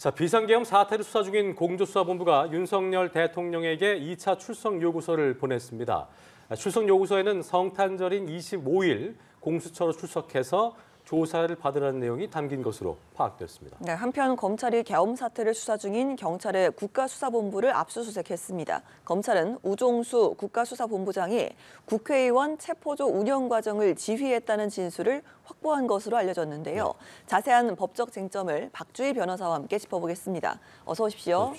자, 비상계엄 사태를 수사 중인 공조수사본부가 윤석열 대통령에게 2차 출석 요구서를 보냈습니다. 출석 요구서에는 성탄절인 25일 공수처로 출석해서 조사를 받으라는 내용이 담긴 것으로 파악됐습니다. 네, 한편 검찰이 계엄 사태를 수사 중인 경찰의 국가수사본부를 압수수색했습니다. 검찰은 우종수 국가수사본부장이 국회의원 체포조 운영 과정을 지휘했다는 진술을 확보한 것으로 알려졌는데요. 네. 자세한 법적 쟁점을 박주희 변호사와 함께 짚어보겠습니다. 어서 오십시오.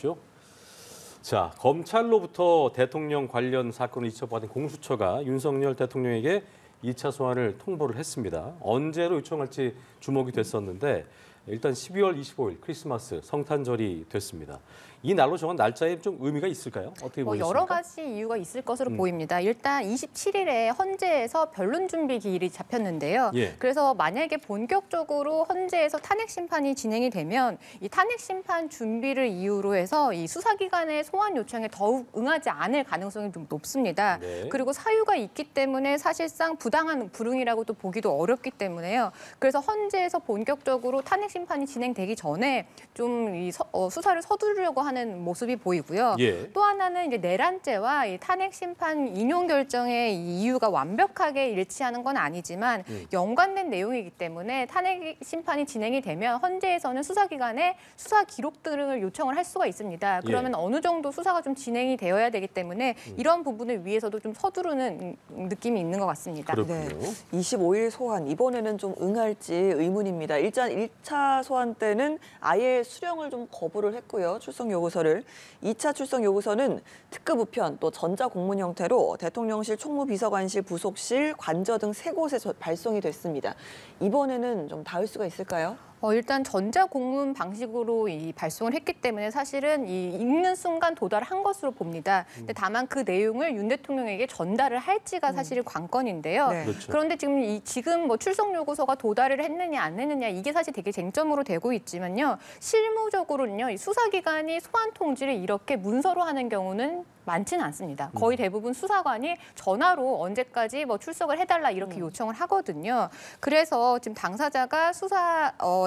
자, 검찰로부터 대통령 관련 사건을 이첩받은 공수처가 윤석열 대통령에게 2차 소환을 통보를 했습니다. 언제로 요청할지 주목이 됐었는데 일단 12월 25일 크리스마스 성탄절이 됐습니다. 이 날로 정한 날짜에 좀 의미가 있을까요? 어떻게 보셨습니까? 여러 가지 이유가 있을 것으로 보입니다. 일단 27일에 헌재에서 변론 준비 기일이 잡혔는데요. 예. 그래서 만약에 본격적으로 헌재에서 탄핵 심판이 진행이 되면 이 탄핵 심판 준비를 이유로 해서 이 수사기관의 소환 요청에 더욱 응하지 않을 가능성이 좀 높습니다. 네. 그리고 사유가 있기 때문에 사실상 부당한 불응이라고 또 보기도 어렵기 때문에요. 그래서 헌재에서 본격적으로 탄핵 심판이 진행되기 전에 좀 이 수사를 서두르려고 하는 모습이 보이고요. 예. 또 하나는 이제 내란죄와 이 탄핵 심판 인용 결정의 이유가 완벽하게 일치하는 건 아니지만 연관된 내용이기 때문에 탄핵 심판이 진행이 되면 헌재에서는 수사기관에 수사 기록 등을 요청을 할 수가 있습니다. 그러면 어느 정도 수사가 좀 진행이 되어야 되기 때문에 이런 부분을 위해서도 좀 서두르는 느낌이 있는 것 같습니다. 그렇군요. 네, 25일 소환, 이번에는 좀 응할지 의문입니다. 일단 1차 소환 때는 아예 수령을 좀 거부를 했고요. 출석 요구서를. 2차 출석 요구서는 특급 우편 또 전자공문 형태로 대통령실 총무비서관실 부속실 관저 등 3곳에 발송이 됐습니다. 이번에는 좀 닿을 수가 있을까요? 일단 전자공문 방식으로 발송을 했기 때문에 사실은 읽는 순간 도달한 것으로 봅니다. 근데 다만 그 내용을 윤 대통령에게 전달을 할지가 사실 관건인데요. 네. 그렇죠. 그런데 지금 뭐 출석 요구서가 도달을 했느냐 안 했느냐 이게 사실 되게 쟁점으로 되고 있지만요. 실무적으로는요. 이 수사기관이 소환 통지를 이렇게 문서로 하는 경우는 많지는 않습니다. 거의 대부분 수사관이 전화로 언제까지 뭐 출석을 해달라 이렇게 요청을 하거든요. 그래서 지금 당사자가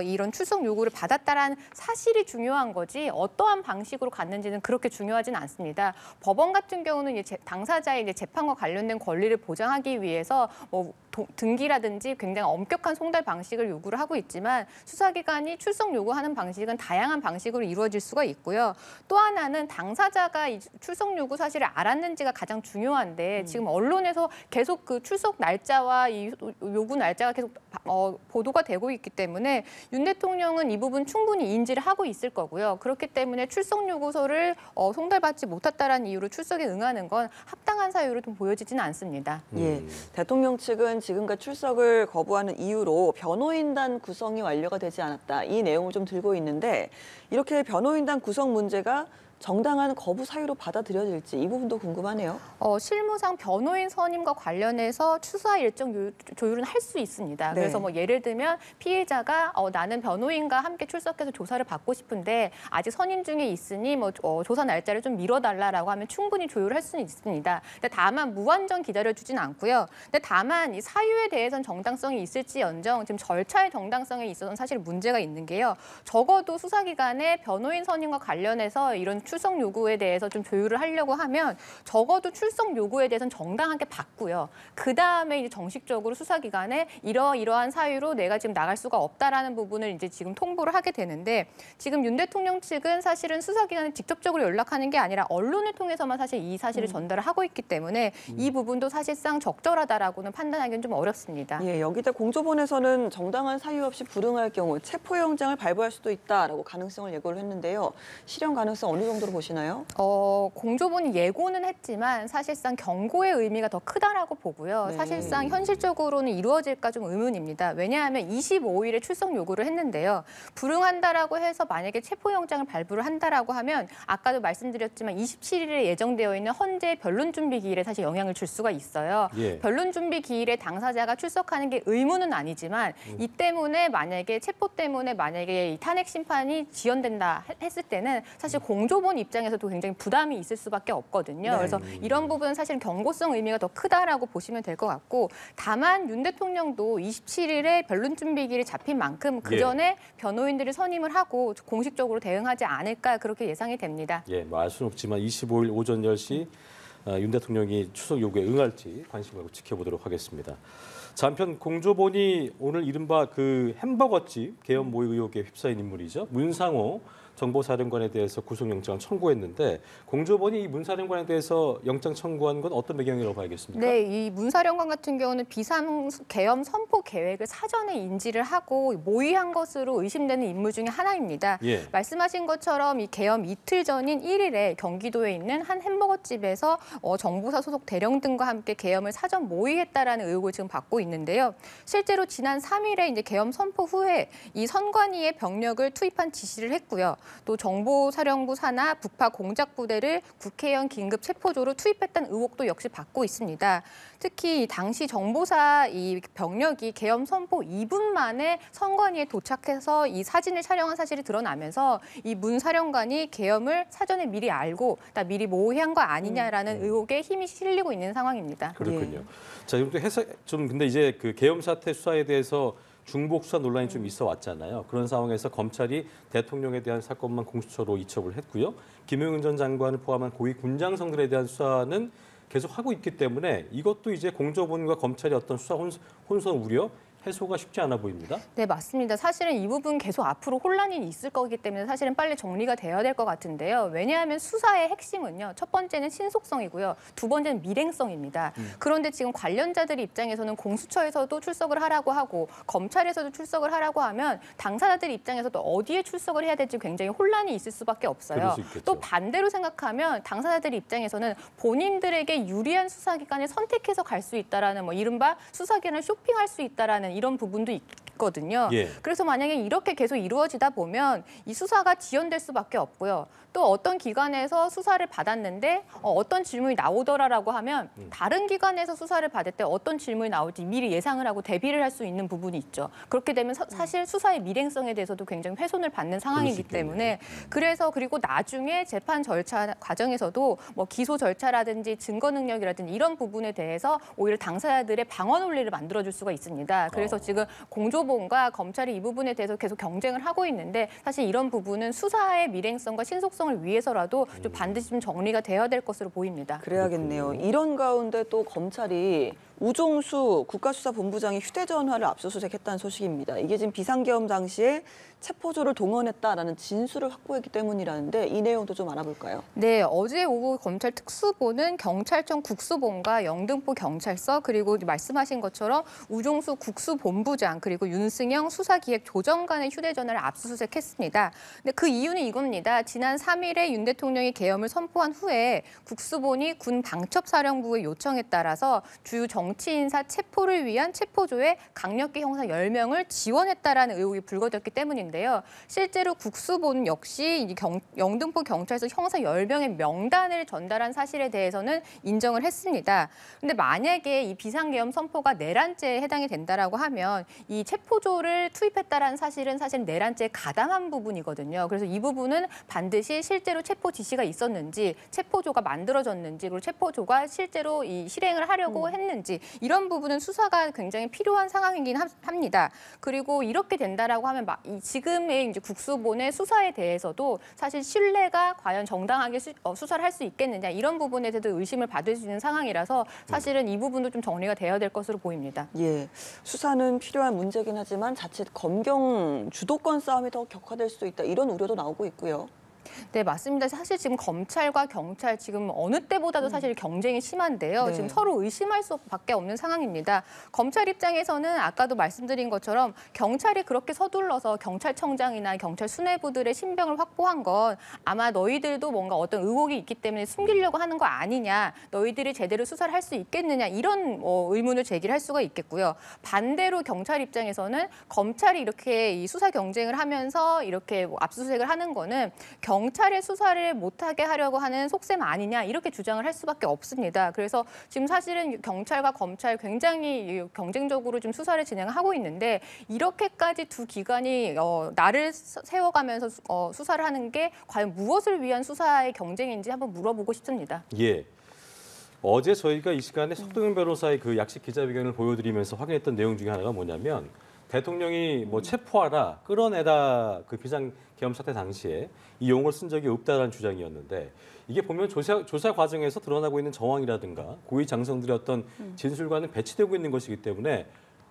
이런 출석 요구를 받았다라는 사실이 중요한 거지 어떠한 방식으로 갔는지는 그렇게 중요하진 않습니다. 법원 같은 경우는 이제 당사자의 이제 재판과 관련된 권리를 보장하기 위해서 뭐 등기라든지 굉장히 엄격한 송달 방식을 요구를 하고 있지만 수사기관이 출석 요구하는 방식은 다양한 방식으로 이루어질 수가 있고요. 또 하나는 당사자가 이 출석 요구 사실을 알았는지가 가장 중요한데 지금 언론에서 계속 그 출석 날짜와 이 요구 날짜가 계속 보도가 되고 있기 때문에 윤 대통령은 이 부분 충분히 인지를 하고 있을 거고요. 그렇기 때문에 출석 요구서를 송달받지 못했다라는 이유로 출석에 응하는 건 합당한 사유로 좀 보여지지는 않습니다. 예, 대통령 측은 지금까지 출석을 거부하는 이유로 변호인단 구성이 완료가 되지 않았다. 이 내용을 좀 들고 있는데 이렇게 변호인단 구성 문제가 정당한 거부 사유로 받아들여질지 이 부분도 궁금하네요. 실무상 변호인 선임과 관련해서 수사 일정 조율은 할 수 있습니다. 네. 그래서 뭐 예를 들면 피해자가 나는 변호인과 함께 출석해서 조사를 받고 싶은데 아직 선임 중에 있으니 뭐 조사 날짜를 좀 미뤄달라라고 하면 충분히 조율할 수는 있습니다. 근데 다만 무한정 기다려주진 않고요. 근데 다만 이 사유에 대해서는 정당성이 있을지언정 지금 절차의 정당성에 있어서는 사실 문제가 있는 게요. 적어도 수사기관에 변호인 선임과 관련해서 이런 출석 요구에 대해서 좀 조율을 하려고 하면 적어도 출석 요구에 대해서는 정당하게 받고요. 그다음에 이제 정식적으로 수사기관에 이러이러한 사유로 내가 지금 나갈 수가 없다라는 부분을 이제 지금 통보를 하게 되는데 지금 윤 대통령 측은 사실은 수사기관에 직접적으로 연락하는 게 아니라 언론을 통해서만 사실 이 사실을 전달을 하고 있기 때문에 이 부분도 사실상 적절하다라고는 판단하기는 좀 어렵습니다. 예, 여기다 공조본에서는 정당한 사유 없이 불응할 경우 체포영장을 발부할 수도 있다라고 가능성을 예고를 했는데요. 실현 가능성 어느 정도로 보시나요? 공조본이 예고는 했지만 사실상 경고의 의미가 더 크다라고 보고요. 네. 사실상 현실적으로는 이루어질까 좀 의문입니다. 왜냐하면 25일에 출석 요구를 했는데요. 불응한다라고 해서 만약에 체포영장을 발부를 한다라고 하면 아까도 말씀드렸지만 27일에 예정되어 있는 헌재 변론 준비 기일에 사실 영향을 줄 수가 있어요. 예. 변론 준비 기일에 당사자가 출석하는 게 의무는 아니지만 이 때문에 만약에 체포 때문에 만약에 이 탄핵 심판이 지연된다 했을 때는 사실 공조본 공수본 입장에서도 굉장히 부담이 있을 수밖에 없거든요. 네. 그래서 이런 부분은 사실 경고성 의미가 더 크다라고 보시면 될 것 같고, 다만 윤 대통령도 27일에 변론 준비기일이 잡힌 만큼 그 전에 변호인들을 선임을 하고 공식적으로 대응하지 않을까 그렇게 예상이 됩니다. 예, 뭐 알 수는 없지만 25일 오전 10시 윤 대통령이 추석 요구에 응할지 관심 갖고 지켜보도록 하겠습니다. 자, 한편 공조본이 오늘 이른바 그 햄버거집 개업 모의 의혹에 휩싸인 인물이죠. 문상호 정보사령관에 대해서 구속영장을 청구했는데 공조본이 이 문사령관에 대해서 영장 청구한 건 어떤 배경이라고 봐야겠습니까? 네, 이 문사령관 같은 경우는 비상 계엄 선포 계획을 사전에 인지를 하고 모의한 것으로 의심되는 인물 중에 하나입니다. 예. 말씀하신 것처럼 이 계엄 이틀 전인 1일에 경기도에 있는 한 햄버거집에서 정보사 소속 대령 등과 함께 계엄을 사전 모의했다라는 의혹을 지금 받고 있는데요. 실제로 지난 3일에 이제 계엄 선포 후에 이 선관위의 병력을 투입한 지시를 했고요. 또 정보사령부 산하 북파 공작부대를 국회의원 긴급 체포조로 투입했다는 의혹도 역시 받고 있습니다. 특히 당시 정보사 이 병력이 계엄 선포 2분 만에 선관위에 도착해서 이 사진을 촬영한 사실이 드러나면서 이 문 사령관이 계엄을 사전에 미리 알고 미리 모의한 거 아니냐라는 의혹에 힘이 실리고 있는 상황입니다. 그렇군요. 자, 그럼 또 해석 좀 근데 이제 그 계엄 사태 수사에 대해서 중복 수사 논란이 좀 있어 왔잖아요. 그런 상황에서 검찰이 대통령에 대한 사건만 공수처로 이첩을 했고요. 김용현 전 장관을 포함한 고위 군장성들에 대한 수사는 계속 하고 있기 때문에 이것도 이제 공조본과 검찰의 어떤 수사 혼선 우려 해소가 쉽지 않아 보입니다. 네, 맞습니다. 사실은 이 부분 계속 앞으로 혼란이 있을 거기 때문에 사실은 빨리 정리가 돼야 될 것 같은데요. 왜냐하면 수사의 핵심은요. 첫 번째는 신속성이고요. 두 번째는 밀행성입니다. 그런데 지금 관련자들 입장에서는 공수처에서도 출석을 하라고 하고 검찰에서도 출석을 하라고 하면 당사자들 입장에서도 어디에 출석을 해야 될지 굉장히 혼란이 있을 수밖에 없어요. 그럴 수 있겠죠. 또 반대로 생각하면 당사자들 입장에서는 본인들에게 유리한 수사기관을 선택해서 갈 수 있다라는 이른바 수사기관을 쇼핑할 수 있다라는 이런 부분도 있거든요. 예. 그래서 만약에 이렇게 계속 이루어지다 보면 이 수사가 지연될 수밖에 없고요. 또 어떤 기관에서 수사를 받았는데 어떤 질문이 나오더라라고 하면 다른 기관에서 수사를 받을 때 어떤 질문이 나올지 미리 예상을 하고 대비를 할 수 있는 부분이 있죠. 그렇게 되면 사실 수사의 밀행성에 대해서도 굉장히 훼손을 받는 상황이기 때문에 그래서 그리고 나중에 재판 절차 과정에서도 기소 절차라든지 증거 능력이라든지 이런 부분에 대해서 오히려 당사자들의 방어 논리를 만들어줄 수가 있습니다. 그래서 지금 공조본과 검찰이 이 부분에 대해서 계속 경쟁을 하고 있는데 사실 이런 부분은 수사의 밀행성과 신속성을 위해서라도 좀 반드시 좀 정리가 되어야 될 것으로 보입니다. 그래야겠네요. 이런 가운데 또 검찰이 우종수 국가수사본부장이 휴대전화를 압수수색했다는 소식입니다. 이게 지금 비상계엄 당시에 체포조를 동원했다라는 진술을 확보했기 때문이라는데 이 내용도 좀 알아볼까요? 네, 어제 오후 검찰 특수본은 경찰청 국수본과 영등포 경찰서 그리고 말씀하신 것처럼 우종수 국수본부장 그리고 윤승영 수사기획조정관의 휴대전화를 압수수색했습니다. 근데 그 이유는 이겁니다. 지난 3일에 윤 대통령이 계엄을 선포한 후에 국수본이 군 방첩사령부의 요청에 따라서 주요 정치인사 체포를 위한 체포조에 강력계 형사 10명을 지원했다라는 의혹이 불거졌기 때문인데요. 실제로 국수본 역시 영등포 경찰서 형사 10명의 명단을 전달한 사실에 대해서는 인정을 했습니다. 근데 만약에 이 비상계엄 선포가 내란죄에 해당이 된다라고 하면 이 체포조를 투입했다라는 사실은 사실 내란죄에 가담한 부분이거든요. 그래서 이 부분은 반드시 실제로 체포 지시가 있었는지, 체포조가 만들어졌는지, 그리고 체포조가 실제로 이 실행을 하려고 했는지 이런 부분은 수사가 굉장히 필요한 상황이긴 합니다. 그리고 이렇게 된다라고 하면 지금의 이제 국수본의 수사에 대해서도 사실 신뢰가 과연 정당하게 수사를 할 수 있겠느냐 이런 부분에 대해서 의심을 받을 수 있는 상황이라서 사실은 이 부분도 좀 정리가 되어야 될 것으로 보입니다. 예, 수사는 필요한 문제긴 하지만 자칫 검경 주도권 싸움이 더 격화될 수도 있다 이런 우려도 나오고 있고요. 네, 맞습니다. 사실 지금 검찰과 경찰 지금 어느 때보다도 사실 경쟁이 심한데요. 네. 지금 서로 의심할 수밖에 없는 상황입니다. 검찰 입장에서는 아까도 말씀드린 것처럼 경찰이 그렇게 서둘러서 경찰청장이나 경찰 수뇌부들의 신병을 확보한 건 아마 너희들도 뭔가 어떤 의혹이 있기 때문에 숨기려고 하는 거 아니냐, 너희들이 제대로 수사를 할 수 있겠느냐 이런 의문을 제기를 할 수가 있겠고요. 반대로 경찰 입장에서는 검찰이 이렇게 이 수사 경쟁을 하면서 이렇게 압수수색을 하는 거는 경찰의 수사를 못하게 하려고 하는 속셈 아니냐 이렇게 주장을 할 수밖에 없습니다. 그래서 지금 사실은 경찰과 검찰 굉장히 경쟁적으로 좀 수사를 진행하고 있는데 이렇게까지 두 기관이 날을 세워가면서 수사를 하는 게 과연 무엇을 위한 수사의 경쟁인지 한번 물어보고 싶습니다. 예. 어제 저희가 이 시간에 석동현 변호사의 그 약식 기자회견을 보여드리면서 확인했던 내용 중에 하나가 뭐냐면 대통령이 뭐 체포하라, 끌어내다 그 비상계엄 사태 당시에 이 용어를 쓴 적이 없다라는 주장이었는데 이게 보면 조사 과정에서 드러나고 있는 정황이라든가 고위 장성들의 어떤 진술과는 배치되고 있는 것이기 때문에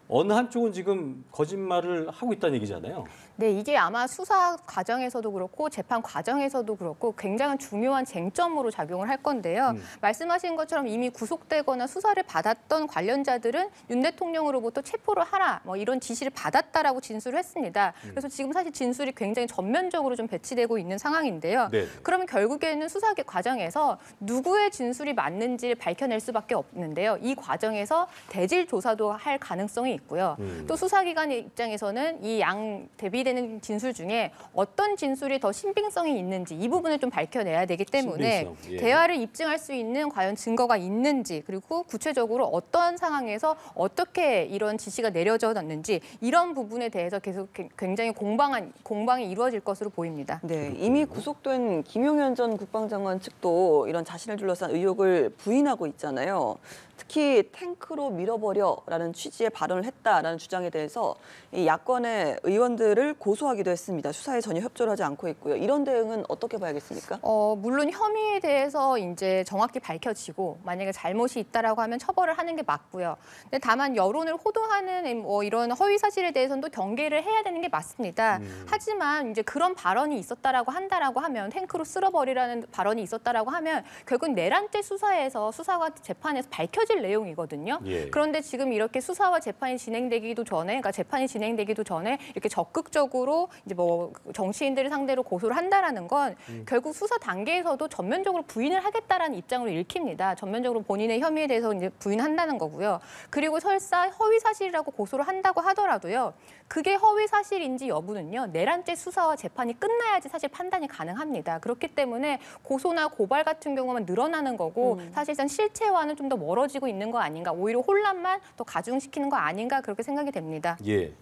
어느 한쪽은 지금 거짓말을 하고 있다는 얘기잖아요. 네, 이게 아마 수사 과정에서도 그렇고 재판 과정에서도 그렇고 굉장한 중요한 쟁점으로 작용을 할 건데요. 말씀하신 것처럼 이미 구속되거나 수사를 받았던 관련자들은 윤 대통령으로부터 체포를 하라 뭐 이런 지시를 받았다라고 진술을 했습니다. 그래서 지금 사실 진술이 굉장히 전면적으로 좀 배치되고 있는 상황인데요. 네. 그러면 결국에는 수사 과정에서 누구의 진술이 맞는지를 밝혀낼 수밖에 없는데요. 이 과정에서 대질 조사도 할 가능성이 있고요. 또 수사기관의 입장에서는 이 양 대비되는 진술 중에 어떤 진술이 더 신빙성이 있는지 이 부분을 좀 밝혀내야 되기 때문에 신빙성, 예. 대화를 입증할 수 있는 과연 증거가 있는지 그리고 구체적으로 어떤 상황에서 어떻게 이런 지시가 내려졌는지 이런 부분에 대해서 계속 굉장히 공방이 이루어질 것으로 보입니다. 네, 이미 구속된 김용현 전 국방장관 측도 이런 자신을 둘러싼 의혹을 부인하고 있잖아요. 특히 탱크로 밀어버려라는 취지의 발언을 했다라는 주장에 대해서 이 야권의 의원들을 고소하기도 했습니다. 수사에 전혀 협조를 하지 않고 있고요. 이런 대응은 어떻게 봐야겠습니까? 물론 혐의에 대해서 이제 정확히 밝혀지고 만약에 잘못이 있다라고 하면 처벌을 하는 게 맞고요. 근데 다만 여론을 호도하는 이런 허위 사실에 대해서는 또 경계를 해야 되는 게 맞습니다. 하지만 이제 그런 발언이 있었다라고 한다라고 하면 탱크로 쓸어버리라는 발언이 있었다라고 하면 결국 내란죄 수사에서 수사와 재판에서 밝혀질 내용이거든요. 예. 그런데 지금 이렇게 수사와 재판이 진행되기도 전에, 그러니까 재판이 진행되기도 전에 이렇게 적극적으로 이제 뭐 정치인들을 상대로 고소를 한다라는 건 결국 수사 단계에서도 전면적으로 부인을 하겠다라는 입장으로 읽힙니다. 전면적으로 본인의 혐의에 대해서 이제 부인한다는 거고요. 그리고 설사 허위 사실이라고 고소를 한다고 하더라도요. 그게 허위 사실인지 여부는요. 내란죄 수사와 재판이 끝나야지 사실 판단이 가능합니다. 그렇기 때문에 고소나 고발 같은 경우만 늘어나는 거고 사실상 실체와는 좀 더 멀어지고 있는 거 아닌가. 오히려 혼란만 더 가중시키는 거 아닌가 그렇게 생각이 됩니다. 예.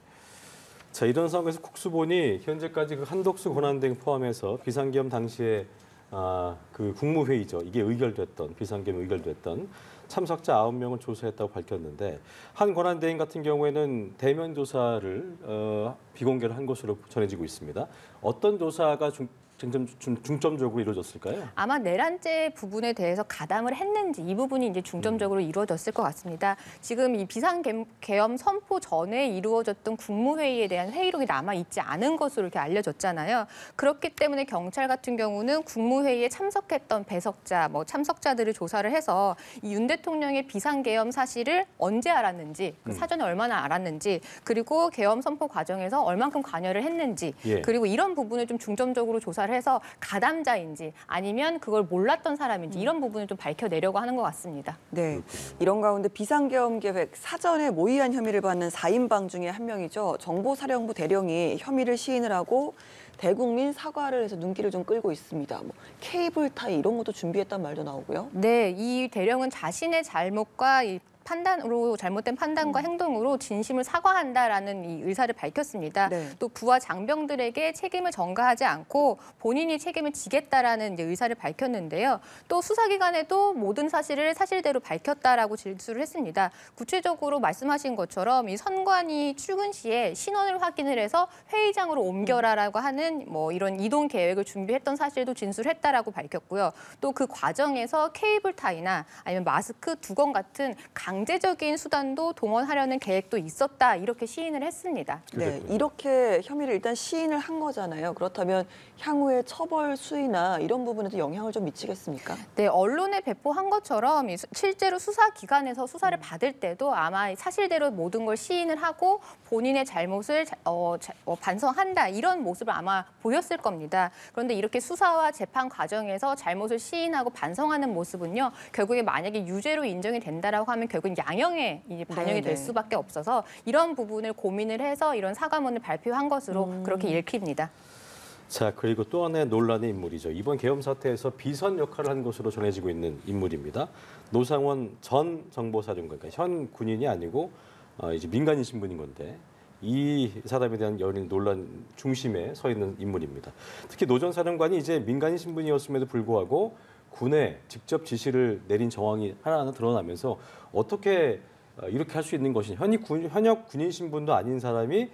자, 이런 상황에서 국수본이 현재까지 그 한덕수 권한대행 포함해서 비상계엄 당시에 그 국무회의죠. 이게 비상계엄 의결됐던 참석자 9명을 조사했다고 밝혔는데 한 권한대행 같은 경우에는 대면 조사를 비공개를 한 것으로 전해지고 있습니다. 어떤 조사가 중점적으로 이루어졌을까요? 아마 내란죄 부분에 대해서 가담을 했는지 이 부분이 이제 중점적으로 이루어졌을 것 같습니다. 지금 이 비상계엄 선포 전에 이루어졌던 국무회의에 대한 회의록이 남아 있지 않은 것으로 이렇게 알려졌잖아요. 그렇기 때문에 경찰 같은 경우는 국무회의에 참석했던 배석자, 참석자들을 조사를 해서 이 윤 대통령의 비상계엄 사실을 언제 알았는지, 그 사전에 얼마나 알았는지, 그리고 계엄 선포 과정에서 얼만큼 관여를 했는지, 예. 그리고 이런 부분을 좀 중점적으로 조사를 해서 가담자인지 아니면 그걸 몰랐던 사람인지 이런 부분을 좀 밝혀내려고 하는 것 같습니다. 네, 이런 가운데 비상계엄 계획 사전에 모의한 혐의를 받는 4인방 중에 한 명이죠. 정보사령부 대령이 혐의를 시인을 하고 대국민 사과를 해서 눈길을 좀 끌고 있습니다. 케이블 타이 이런 것도 준비했단 말도 나오고요. 네, 이 대령은 자신의 잘못과 잘못된 판단과 행동으로 진심을 사과한다라는 이 의사를 밝혔습니다. 네. 또 부하 장병들에게 책임을 전가하지 않고 본인이 책임을 지겠다라는 이제 의사를 밝혔는데요. 또 수사기관에도 모든 사실을 사실대로 밝혔다라고 진술을 했습니다. 구체적으로 말씀하신 것처럼 이 선관위 출근 시에 신원을 확인을 해서 회의장으로 옮겨라라고 하는 이런 이동 계획을 준비했던 사실도 진술했다라고 밝혔고요. 또 그 과정에서 케이블 타이나 아니면 마스크, 두건 같은 강제적인 수단도 동원하려는 계획도 있었다 이렇게 시인을 했습니다. 네, 이렇게 혐의를 일단 시인을 한 거잖아요. 그렇다면 향후의 처벌 수위나 이런 부분에도 영향을 좀 미치겠습니까? 네, 언론에 배포한 것처럼 실제로 수사기관에서 수사를 받을 때도 아마 사실대로 모든 걸 시인을 하고 본인의 잘못을 반성한다 이런 모습을 아마 보였을 겁니다. 그런데 이렇게 수사와 재판 과정에서 잘못을 시인하고 반성하는 모습은요. 결국에 만약에 유죄로 인정이 된다라고 하면 결국 양형에 이제 반영이 될 수밖에 없어서 이런 부분을 고민을 해서 이런 사과문을 발표한 것으로 그렇게 읽힙니다. 자, 그리고 또 하나의 논란의 인물이죠. 이번 계엄 사태에서 비선 역할을 한 것으로 전해지고 있는 인물입니다. 노상원 전 정보사령관, 그러니까 현 군인이 아니고 이제 민간인 신분인 건데 이 사람에 대한 연일 논란 중심에 서 있는 인물입니다. 특히 노 전 사령관이 이제 민간인 신분이었음에도 불구하고 군에 직접 지시를 내린 정황이 하나하나 드러나면서 어떻게 이렇게 할 수 있는 것이냐. 현역 군인 신분도 아닌 사람이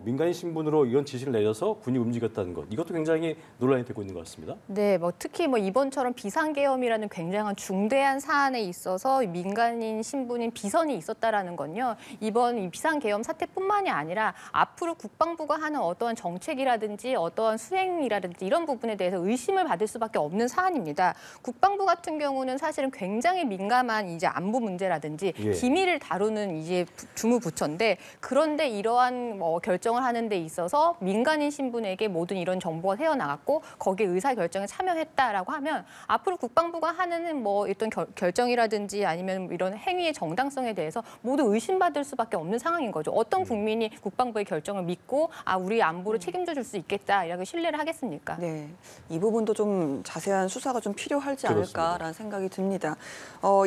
민간인 신분으로 이런 지시를 내려서 군이 움직였다는 것. 이것도 굉장히 논란이 되고 있는 것 같습니다. 네, 뭐 특히 뭐 이번처럼 비상계엄이라는 굉장한 중대한 사안에 있어서 민간인 신분인 비선이 있었다라는 건요. 이번 이 비상계엄 사태뿐만이 아니라 앞으로 국방부가 하는 어떠한 정책이라든지 어떠한 수행이라든지 이런 부분에 대해서 의심을 받을 수밖에 없는 사안입니다. 국방부 같은 경우는 사실은 굉장히 민감한 이제 안보 문제라든지 예. 기밀을 다루는 이제 주무부처인데 그런데 이러한 결정을 하는 데 있어서 민간인 신분에게 모든 이런 정보가 새어나갔고 거기에 의사 결정에 참여했다라고 하면 앞으로 국방부가 하는 뭐 어떤 결정이라든지 아니면 이런 행위의 정당성에 대해서 모두 의심받을 수밖에 없는 상황인 거죠. 어떤 국민이 국방부의 결정을 믿고 우리 안보를 책임져 줄 수 있겠다 이렇게 신뢰를 하겠습니까? 네, 이 부분도 좀 자세한 수사가 좀 필요하지 않을까라는 생각이 듭니다.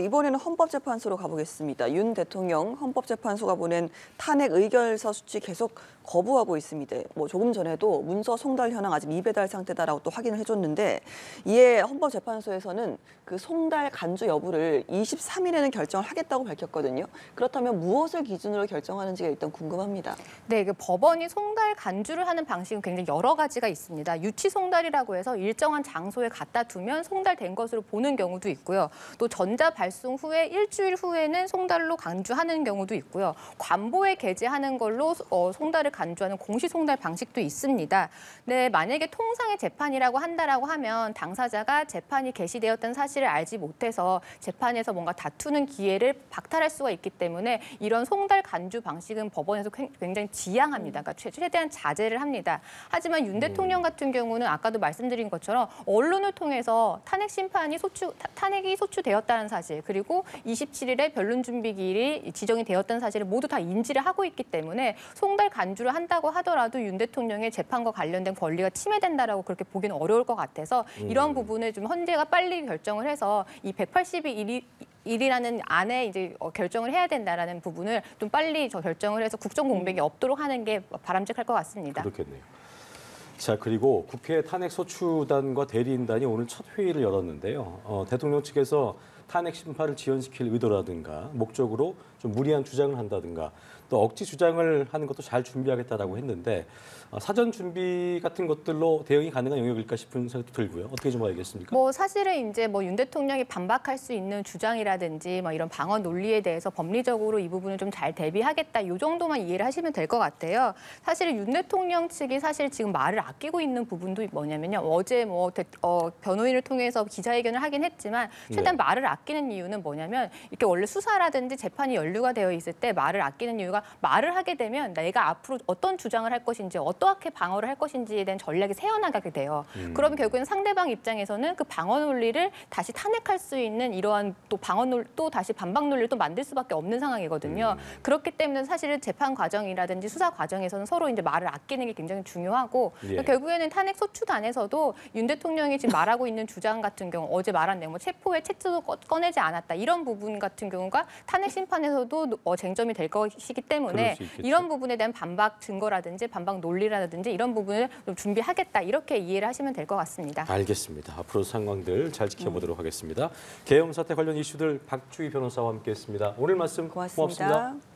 이번에는 헌법재판소로 가보겠습니다. 윤 대통령 헌법재판소가 보낸 탄핵 의결서 수치 계속 거부하고 있습니다. 뭐 조금 전에도 문서 송달 현황 아직 미배달 상태다라고 또 확인을 해줬는데 이에 헌법재판소에서는 그 송달 간주 여부를 23일에는 결정을 하겠다고 밝혔거든요. 그렇다면 무엇을 기준으로 결정하는지가 일단 궁금합니다. 네, 그 법원이 송달 간주를 하는 방식은 굉장히 여러 가지가 있습니다. 유치 송달이라고 해서 일정한 장소에 갖다 두면 송달된 것으로 보는 경우도 있고요. 또 전자 발송 후에 일주일 후에는 송달로 간주하는 경우도 있고요. 관보에 게재하는 걸로 송달을 간주하는 공시 송달 방식도 있습니다. 네, 만약에 통상의 재판이라고 한다라고 하면 당사자가 재판이 개시되었다는 사실을 알지 못해서 재판에서 뭔가 다투는 기회를 박탈할 수가 있기 때문에 이런 송달 간주 방식은 법원에서 굉장히 지양합니다. 그러니까 최대한 자제를 합니다. 하지만 윤 대통령 같은 경우는 아까도 말씀드린 것처럼 언론을 통해서 탄핵이 소추되었다는 사실 그리고 27일에 변론 준비 기일이 지정이 되었다는 사실을 모두 다 인지를 하고 있기 때문에 송달 간주를 한다고 하더라도 윤 대통령의 재판과 관련된 권리가 침해된다라고 그렇게 보기는 어려울 것 같아서 이런 부분을 좀 헌재가 빨리 결정을 해서 이 180일이라는 안에 이제 결정을 해야 된다라는 부분을 좀 빨리 결정을 해서 국정 공백이 없도록 하는 게 바람직할 것 같습니다. 그렇겠네요. 자, 그리고 국회 탄핵 소추단과 대리인단이 오늘 첫 회의를 열었는데요. 대통령 측에서 탄핵 심판을 지연시킬 의도라든가 목적으로 좀 무리한 주장을 한다든가 또 억지 주장을 하는 것도 잘 준비하겠다라고 했는데 사전 준비 같은 것들로 대응이 가능한 영역일까 싶은 생각도 들고요. 어떻게 좀 봐야겠습니까? 뭐 사실은 이제 뭐 윤 대통령이 반박할 수 있는 주장이라든지 뭐 이런 방어 논리에 대해서 법리적으로 이 부분을 좀 잘 대비하겠다. 이 정도만 이해를 하시면 될 것 같아요. 사실 윤 대통령 측이 사실 지금 말을 아끼고 있는 부분도 뭐냐면요. 어제 뭐 변호인을 통해서 기자회견을 하긴 했지만 최대한 말을 아끼는 이유는 뭐냐면 이렇게 원래 수사라든지 재판이 연루가 되어 있을 때 말을 아끼는 이유가 말을 하게 되면 내가 앞으로 어떤 주장을 할 것인지 어떻게 방어를 할 것인지에 대한 전략이 새어나가게 돼요. 그러면 결국에는 상대방 입장에서는 그 방어 논리를 다시 탄핵할 수 있는 이러한 또 방어 논리 또 다시 반박 논리를 또 만들 수밖에 없는 상황이거든요. 그렇기 때문에 사실은 재판 과정이라든지 수사 과정에서는 서로 이제 말을 아끼는 게 굉장히 중요하고 예. 결국에는 탄핵 소추단에서도 윤 대통령이 지금 말하고 있는 주장 같은 경우 어제 말한 내용, 체포의 채투도 꺼내지 않았다 이런 부분 같은 경우가 탄핵 심판에서도 쟁점이 될 것이기 때문에 이런 부분에 대한 반박 증거라든지 반박 논리라든지 이런 부분을 좀 준비하겠다 이렇게 이해를 하시면 될 것 같습니다. 알겠습니다. 앞으로 상황들 잘 지켜보도록 하겠습니다. 계엄 사태 관련 이슈들 박주희 변호사와 함께했습니다. 오늘 말씀 고맙습니다. 고맙습니다.